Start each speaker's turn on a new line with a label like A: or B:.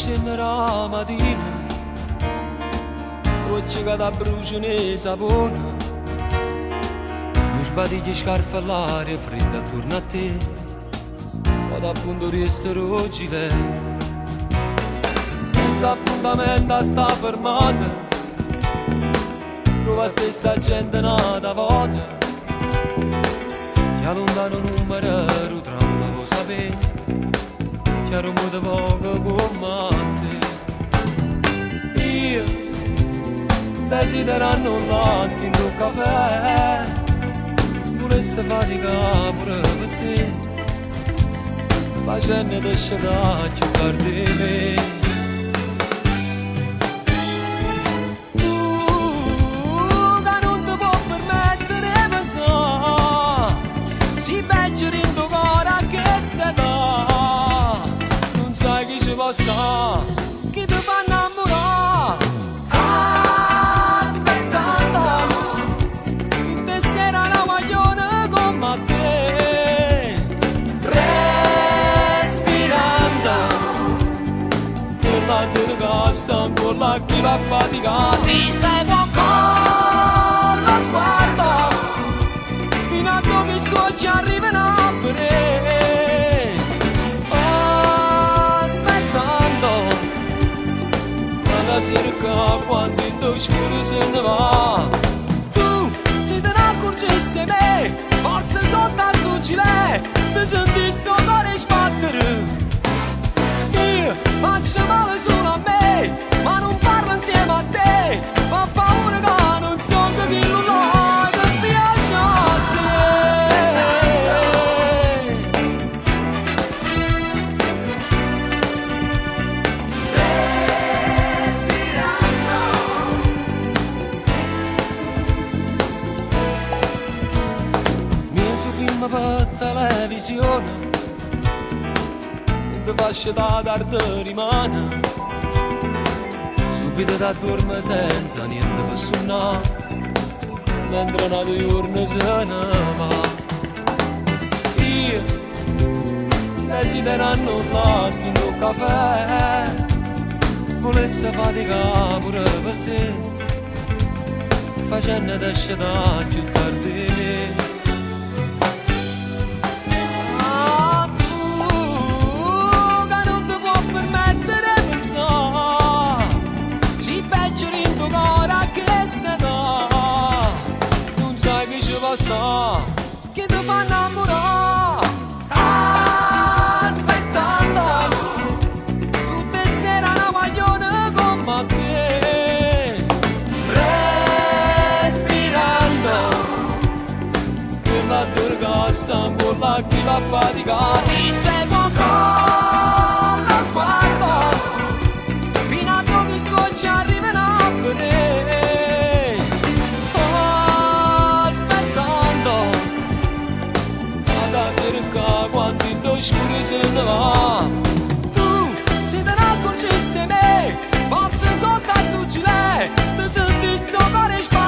A: insieme la mattina, oggi che da brucio ne sapone, non sbadigli scarfa all'aria fredda attorno a te, vado appunto resterò oggi lei, senza appuntamento a sta fermata, trova stessa gente nata volta, che lontano numero tramma lo sapere, che rumore poco come te. Io desiderando un latte in un caffè, volesse faticare pure per te, facendo te scerare più tardi di me. Non sai chi ci può stare, chi ti fa innamorare. Aspettando, tutte sere una maglione come te, respirando, con la tua sta con la chi va a faticare. Ti seguo con lo sguardo, fino a dove sto ci arriverò a vedere. Cerca quando in tuo scuro se ne va. Tu sei te ne accorgesse me, forse sotto a sto gilet, ti senti sopra le sbattere. Io faccio male solo a me, ma non parlo insieme a te, fa paura che non so che lo là che piace a te. Per televisione non ti faccio da tardi rimane, subito da dorme senza niente per suonare, mentre una due giorni se ne va. Io desiderando un latte in un caffè, volesse faticare pure per te, facendo te scegliere più tardi di me. Che ti fa innamorare, aspettando, tutte sere una maglione come te, respirando, che la tua sta con la chi va a faticare. Ti seguo con lo sguardo, fino a dove sto ci arriverò a vedere. Quando in tuo scuro se ne va. Tu sei te ne accorgesse me, forse sotto a sto gilet, ti senti sopra le spalle.